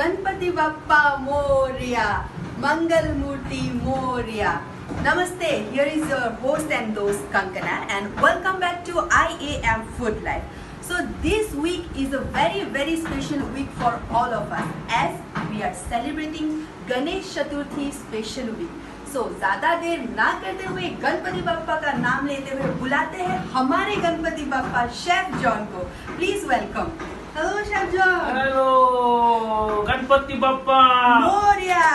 Ganpati Bappa Morya, Mangal Murthy Morya. Namaste, here is your host and host Kankana and welcome back to IAM Food Life. So this week is a very special week for all of us as we are celebrating Ganesh Chaturthi special week. So ज़्यादा देर ना करते हुए गणपति बप्पा का नाम लेते हुए बुलाते हैं हमारे गणपति बप्पा शेफ जॉन को. Please welcome. Hello chef John. Hello Ganpati Bappa Morya.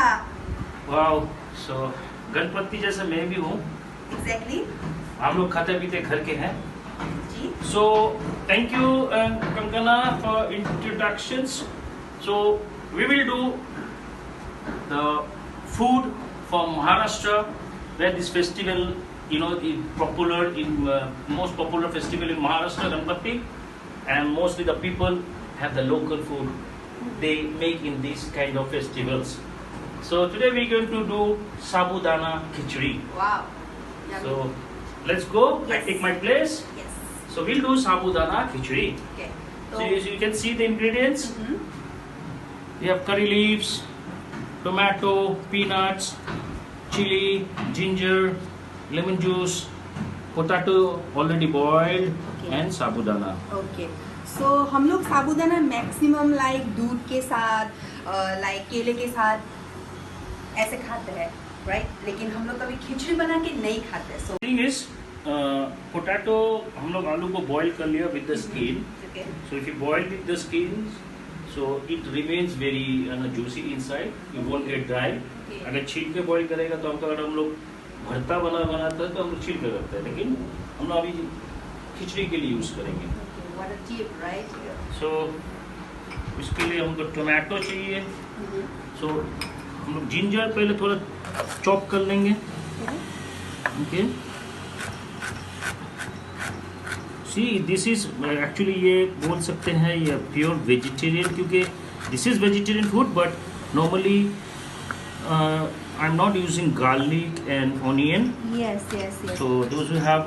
Wow. So Ganpati जैसे मैं भी हूँ. एग्जैक्टली. हम लोग खाते पीते घर के हैं जी. So thank you Kankana for introductions. So we will do the food from Maharashtra, where this festival, you know, is popular in most popular festival in Maharashtra, Ganpati, and mostly the people have the local food they make in these kind of festivals. So today we're going to do sabudana khichdi. Wow. So let's go. Yes. I take my place. Yes. So we'll do sabudana khichdi. Okay. So you can see the ingredients. We have curry leaves, tomato, peanuts, chili, ginger, lemon juice, potato already boiled, Okay. and sabudana. Okay. So हम लोग साबूदाना maximum like दूध के साथ, like केले के साथ ऐसे खाते हैं, राइट? लेकिन हम लोग कभी खिचड़ी बना के नहीं खाते. सो Thing is, potato हम लोग आलू को boil कर लिया with the skin. Okay. So if you boil with the skin, so it remains very juicy inside. You won't get dry. Okay. अगर छील के बॉईल करेगा तो अगर हम लोग भरता बनाते हैं तो हम लोग छील के करते हैं, लेकिन हम लोग अभी खिचड़ी के लिए यूज करेंगे. What a tip, right? So इसके लिए हमको टोमेटो चाहिए. सो हम लोग जिंजर पहले थोड़ा चॉप कर लेंगे. Okay. See this is actually ये बोल सकते हैं ये प्योर वेजिटेरियन, क्योंकि this is vegetarian food but normally I am not using garlic and onion. Yes yes yes. So those who have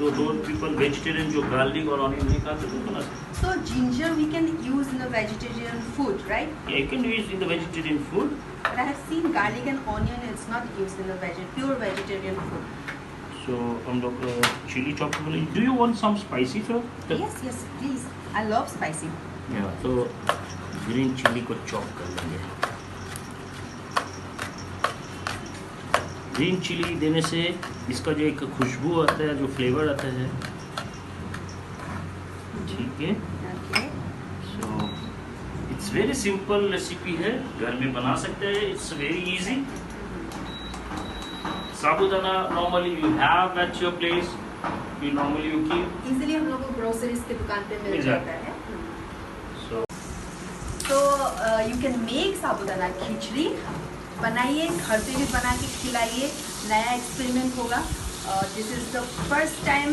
those people vegetarian जो garlic और onion नहीं खाते तो बना सकते. So ginger we can use in a vegetarian food, right? Yeah, you can use in the vegetarian food. But I have seen garlic and onion is not used in the pure vegetarian food. So हम लोग chili chop कर लेंगे. Do you want some spicy sir? Yes yes please. I love spicy. Yeah, so green chili को chop कर लेंगे. Green chilli देने से इसका जो एक खुशबू आता है, जो फ्लेवर आता है, ठीक है. Okay. So it's very simple recipe है, घर में बना सकते हैं. It's very easy. Sabudana normally you have at your place. You normally you keep. Easily हम लोग को ग्रोसरीज की दुकान पे मिल Exactly. जाता है. सो तो यू कैन मेक साबूदाना खिचड़ी. बनाइए, घर पे भी बना के खिलाइए. नया एक्सपेरिमेंट होगा. This is the first time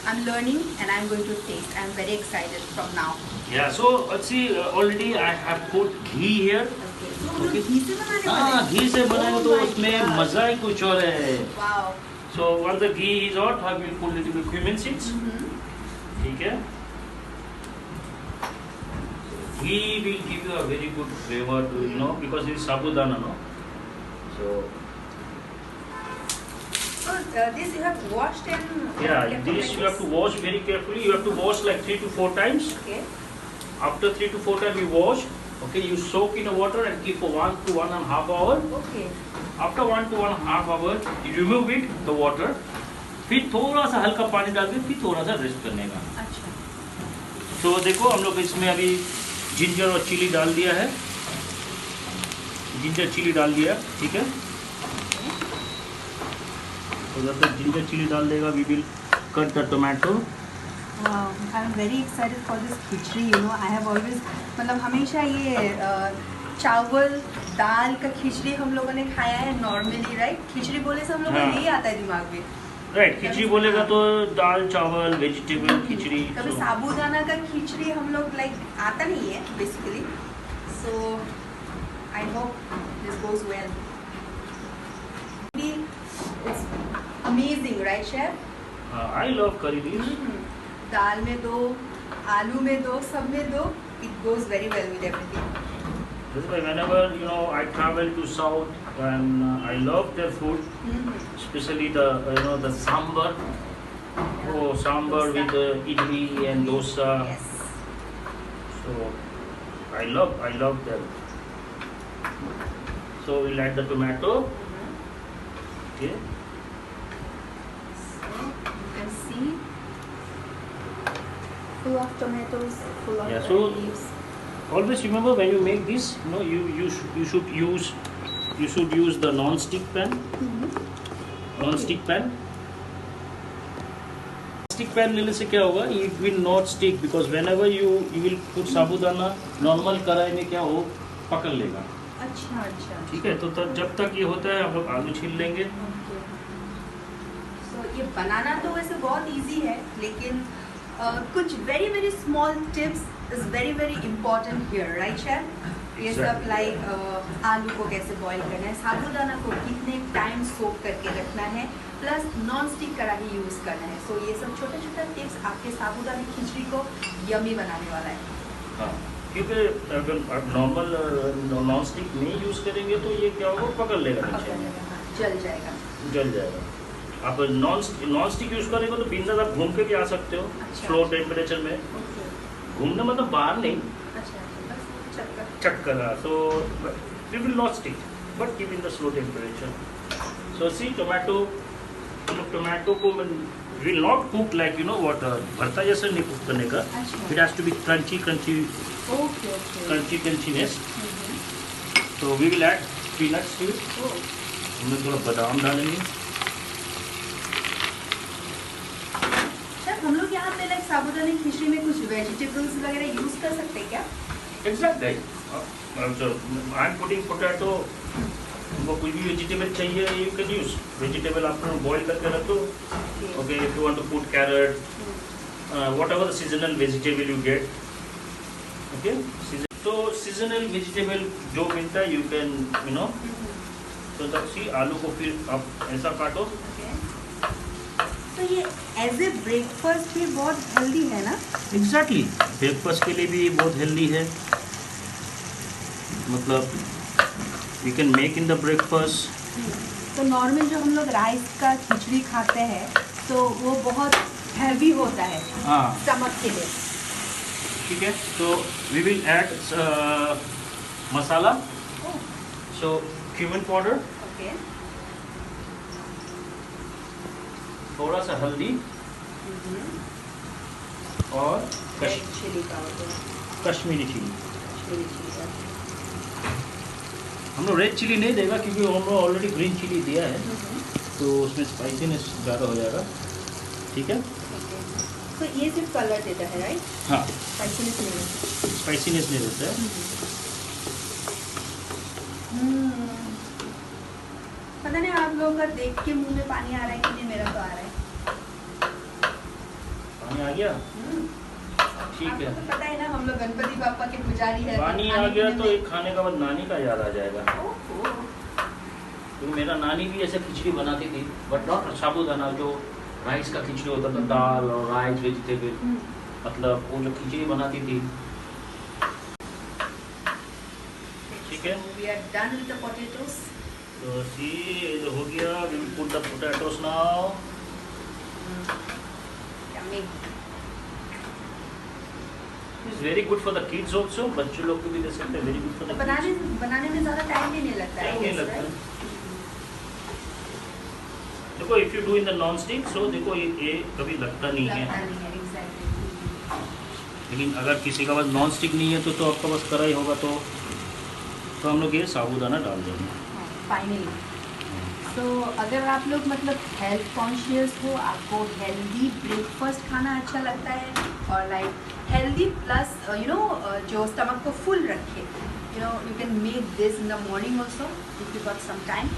I am learning and I am going to test. I am very excited from now. Yeah so see already I have put ghee here. Okay. घी से बनाने वाले? हाँ, घी से बनाए Oh तो my उसमें God. मजा ही कुछ और है. Wow. So once the ghee is hot, I will put little bit cumin seeds. ठीक है. Ghee will give you a very good flavor to, you know, because it is sabudana, no? So So this you have washed and yeah, this you have to wash very carefully. You have to wash like 3 to 4 times. Okay. After 3 to 4 times you wash, okay, you soak in the water and keep for 1 to 1.5 hour. Okay. After 1 to 1.5 hour, you remove it, the water. फिर थोड़ा सा हल्का पानी डाल के फिर थोड़ा सा रेस्ट करने का. अच्छा. तो देखो हम लोग इसमें अभी जिंजर और चिली डाल दिया है. जिंजर चिली डाल दिया, ठीक है. तो जब तक जिंजर चिली डाल देगा we will cut the tomato. Wow, I'm very excited for this khichdi. You know, I have always मतलब हमेशा ये चावल दाल का खिचड़ी हम लोगों ने खाया है नॉर्मली, राइट? खिचड़ी बोले से हम लोगों को हाँ. यही आता है दिमाग में. राइट. खिचड़ी बोलेगा तो दाल चावल वेजिटेबल खिचड़ी. कभी साबूदाना का खिचड़ी हम लोग लाइक आता नहीं है basically. So I hope this goes well. It's amazing, right, chef? I love curry leaves. दाल में दो, आलू में दो, सब में दो. It goes very well with everything. This is why whenever I travel to south and I love their food, especially the the sambar. Oh, sambar Dosa. with idli and dosa. Yes. So I love them. So we'll add the tomato. Okay. So you can see full of tomatoes, full of Yeah, so- leaves. Always remember when you make this, you should use the non-stick pan. Non-stick pan. Stick pan लेने से क्या होगा? It will not stick because whenever you will put sabudana normal कढ़ाई में क्या हो पकड़ लेगा. अच्छा अच्छा. ठीक है, तो जब तक ये होता है हम लोग आलू छील लेंगे. So ये बनाना तो वैसे बहुत इजी है, लेकिन कुछ very small tips is very important here, right chef? ये सब Exactly. लाइक आलू को कैसे बॉईल करना है, साबूदाना को कितने टाइम सोक करके रखना है, प्लस नॉन स्टिक कढ़ाई यूज करना है. सो ये सब छोटा टिप्स आपके साबूदाना खिचड़ी को यमी बनाने वाला है. हाँ, क्योंकि अगर आप नॉर्मल नॉन स्टिक नहीं यूज करेंगे तो ये क्या होगा पकड़ लेगा नीचे में. जल जाएगा. जल जाएगा. आप नॉन स्टिक यूज करेंगे तो बिंदास आप घूम के भी आ सकते हो. अच्छा. स्लो टेम्परेचर में. ओके. घूमने मतलब बाहर नहीं, अच्छा बस चक्कर. चक्कर. So we will not stick but keep in the slow temperature. So see tomato को will not cook like what भरता जैसा नहीं कुक करने का. अच्छा. It has to be crunchy okay. Crunchiness. तो we will add peanuts to it. हमने थोड़ा बादाम डालेंगे. सर हम लोग यहाँ पे लाइक साबूदाना खिचड़ी में कुछ वेजिटेबल्स वगैरह यूज कर सकते हैं क्या? Exactly. I'm putting potato. वो कोई भी वेजिटेबल चाहिए you can use. वेजिटेबल आप बॉईल करके रखो. Okay, if you want to put carrot, whatever the seasonal vegetable you get. Okay. तो seasonal vegetable जो मिलता है you can तो तब सी आलू को फिर आप ऐसा काटो. तो ये एज ए ब्रेकफास्ट भी बहुत हेल्दी है ना? एग्जैक्टली. ब्रेकफास्ट के लिए भी बहुत हेल्दी है. मतलब we can make in the breakfast. तो नॉर्मल जो हम लोग राइस का खिचड़ी खाते हैं तो वो बहुत हैवी होता है हाँ, स्टमक के लिए. ठीक है. तो we will add masala. So cumin powder, okay. थोड़ा सा हल्दी और red chilli powder, Kashmiri chilli. Kashmiri chilli powder. हम लोग रेड चिली नहीं देगा क्योंकि हम लोग ऑलरेडी ग्रीन चिली दिया है तो उसमें स्पाइसीनेस ज़्यादा हो जाएगा. ठीक है. तो ये सिर्फ कलर देता है, राइट? हाँ, स्पाइसीनेस नहीं. स्पाइसीनेस नहीं देता है. पता नहीं आप लोगों का देख के मुंह में पानी आ रहा है कि नहीं, मेरा तो आ रहा है. पानी आ गया. ठीक आपको है. तो पता है ना हम लोग गणपति बापा के पुजारी है. पानी आ गया तो एक खाने का बाद नानी का याद आ जाएगा. ओहो. क्योंकि मेरा नानी भी ऐसे खिचड़ी बनाती थी बट नॉट साबूदाना. जो राइस का खिचड़ी होता था, दाल और राइस वेजिटेबल, मतलब वो जो खिचड़ी बनाती थी. ठीक है. We are done with the potatoes. तो सी ये हो गया. We will put the potatoes now. Yummy. It's very good for the kids also. बच्चों लोग को भी दे सकते हैं. वेरी गुड फॉर द बनाने में ज़्यादा टाइम भी नहीं लगता है. नहीं लगता है. देखो if you do in the non stick so देखो ये कभी लगता नहीं है. लगता नहीं है, exactly. लेकिन अगर किसी का पास नॉन स्टिक नहीं है तो आपका पास कढ़ाई होगा तो हम लोग ये साबूदाना डाल देंगे. फाइनली. तो अगर आप लोग मतलब हेल्थ कॉन्शियस हो, आपको हेल्दी ब्रेकफास्ट खाना अच्छा लगता है और लाइक हेल्दी प्लस जो स्टमक को फुल रखे, you can make this in the morning also if you got some time.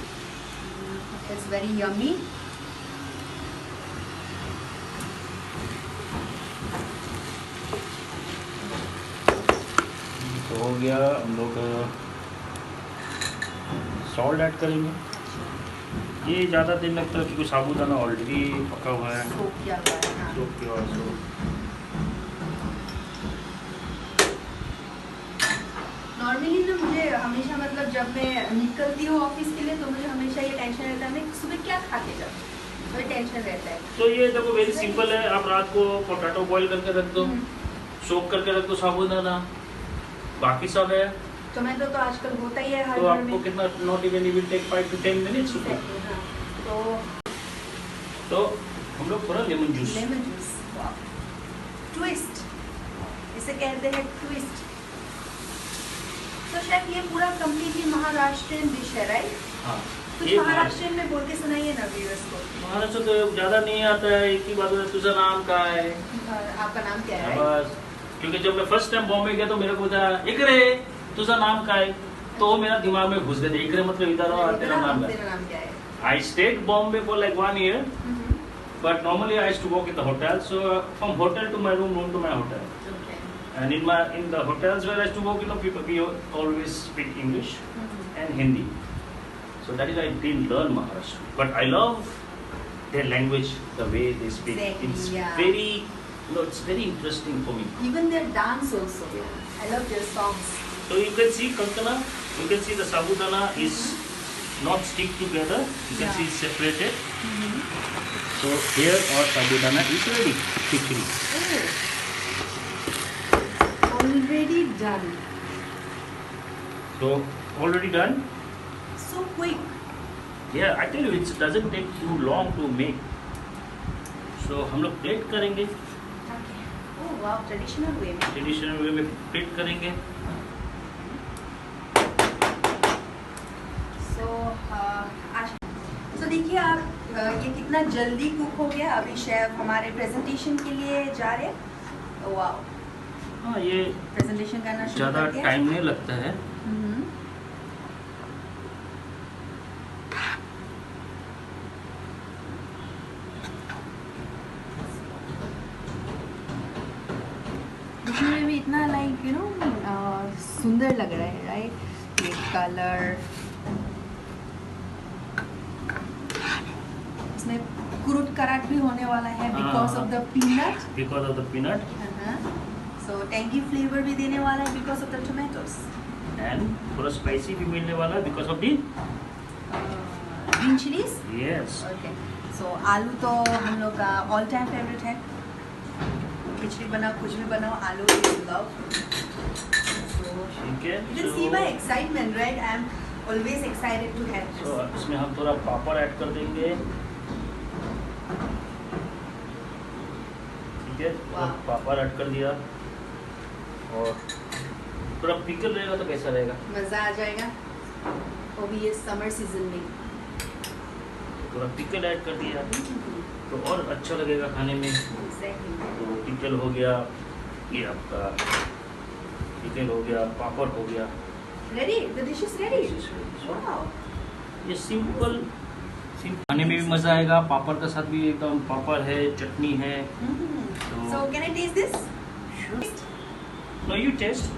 It's very yummy. तो हो गया. हम लोग सॉल्ट ऐड करेंगे. ये ज़्यादा देर लगता है क्योंकि साबूदाना ऑलरेडी पका हुआ है. सोक किया हुआ है. हाँ. तो क्या सो नॉर्मली ना मुझे हमेशा मतलब जब मैं निकलती हूँ ऑफिस के लिए तो मुझे हमेशा ये टेंशन रहता है मैं सुबह क्या खा के जाऊँ, वही टेंशन रहता है। तो ये देखो वेरी सिंपल है, आप रात को पोटैटो बॉईल करके रख दो, सोक करके रख दो साबूदाना, बाकी सब है। टोमेटो तो आजकल होता ही है हर तो घर आपको में। कितना not even will take 5 to 10 minutes. तो हम लोग थोड़ा लेमन जूस, ट्विस्ट इसे कहते हैं ट्विस्ट। तो शेफ ये पूरा कंप्लीटली महाराष्ट्रियन डिश है राइट? हाँ कुछ ये महाराष्ट्रियन में बोल के सुनाइए ना व्यूअर्स को। महाराष्ट्र तो ज़्यादा नहीं आता है, एक ही बात है, तुझा नाम क्या है? आपका नाम क्या है? बस, क्योंकि जब मैं फर्स्ट टाइम बॉम्बे गया तो मेरे को पूछा इकरे तुझा नाम क्या है, तो वो मेरा दिमाग में घुस गया, इकरे मतलब इधर आओ, तेरा नाम क्या है? I stayed Bombay for like 1 year, but normally I used to work in the hotel. So from hotel to my room, room to my hotel. Okay. And in the hotels where I used to work, people we always speak English and Hindi. So that is why I didn't learn Maharashtra. But I love their language, the way they speak. Exactly, It's yeah. very, it's very interesting for me. Even their dance also. I love their songs. So you can see Kankana, you can see the sabudana is not stick together. You can see it's separated. So here our sabudana is ready. Khichdi. Already done. So already done. So quick. Yeah, I tell you, it doesn't take too long to make. So हम लोग plate करेंगे. Okay. Oh wow, traditional way में. Traditional way में plate करेंगे. तो देखिए आप ये कितना जल्दी कुक हो गया। अभी शेफ हमारे प्रेजेंटेशन के लिए जा रहे हैं। वाओ, हाँ ये प्रेजेंटेशन करना शुरू ज़्यादा कर दिया। टाइम नहीं लगता है. दिखने में भी इतना लाइक यू नो सुंदर लग रहा है राइट? ये कलर, इसमें कुरुट कराट भी होने वाला है because of the peanut. Because of the peanut. So tangy flavour भी देने वाला है because of the tomatoes. And थोड़ा स्पाइसी भी मिलने वाला है because of the green chillies. Yes. Okay, so आलू तो हम लोग का ऑल टाइम फेवरेट है। खिचड़ी बनाओ, कुछ भी बनाओ, आलू इज लव। ठीक है. You can see my excitement, right? I am always excited to have this. तो इसमें हम थोड़ा पापड़ ऐड कर देंगे. ठीक है, वाह. पापड़ ऐड कर दिया और थोड़ा पिकल रहेगा तो कैसा रहेगा? मज़ा आ जाएगा, वो भी ये समर सीजन में। थोड़ा पिकल ऐड कर दिया तो और अच्छा लगेगा खाने में. Exactly. तो पिकल हो गया, ये आपका पिकल हो गया, पापड़ हो गया. Ready? The dish is ready. So, Wow. ये सिंपल खाने में भी मज़ा आएगा. पापड़ का साथ भी एकदम पापड़ है, चटनी है. So can I taste this? No, you taste.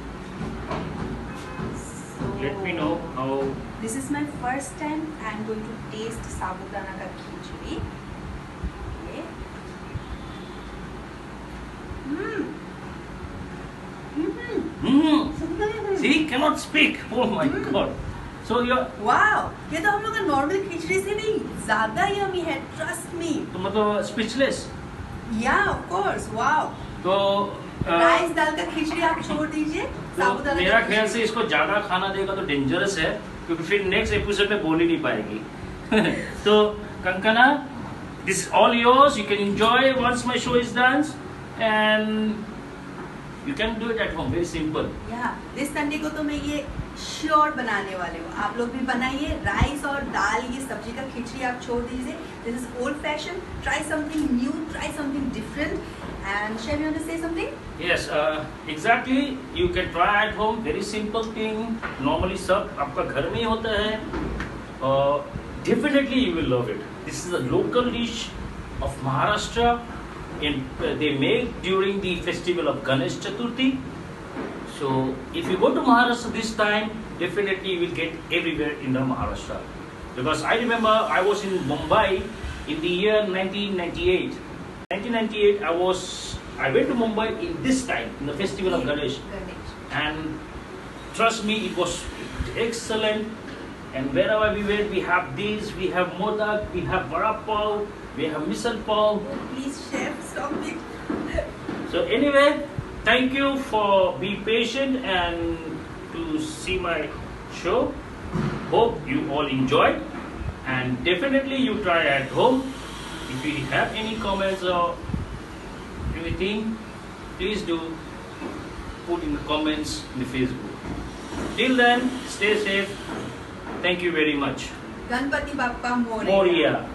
So, Let me know how. This is my first time I am going to taste साबूदाना का खिचड़ी. Okay. See, cannot speak. Oh my God. So you're. Wow, ये तो हम लोग का normal खिचड़ी से भी ज़्यादा yummy है. Trust me. तो मतलब speechless. Yeah, of course. Wow. तो राइस दाल का खिचड़ी आप छोड़ दीजिए, तो साबूदाना मेरा का ख्याल से इसको ज़्यादा खाना देगा तो डेंजरस है, क्योंकि फिर नेक्स्ट एपिसोड में बोल ही नहीं पाएगी. तो Kankana, this is all yours. You can enjoy once my show is done and you can do it at home. Very simple. Yeah this Sunday को तो मैं ये श्योर बनाने वाले हूँ. आप लोग भी बनाइए. राइस और दाल, ये सब्जी का खिचड़ी आप छोड़ दीजिए. This is old fashion. Try something new, try something different. And shall you want to say something? Yes, exactly. You can try at home. Very simple thing. Normally सब आपका घर में ही होता है. Definitely you will love it. This is a local dish of Maharashtra. They make during the festival of Ganesh Chaturthi. So if you go to Maharashtra this time, definitely you will get everywhere in the Maharashtra. Because I remember I was in Mumbai in the year 1998. 1998, I went to Mumbai in this time, in the festival of Ganesh. And trust me, it was excellent. And wherever we went, we have this, we have modak, we have vada pav, we have misal pav. Oh, please, chef, stop it. So anyway, thank you for being patient and to see my show. Hope you all enjoyed, and definitely you try at home. If you have any comments or anything, please do put in the comments in the Facebook. Till then, stay safe. Thank you very much. Ganpati Bappa Moria. Moria.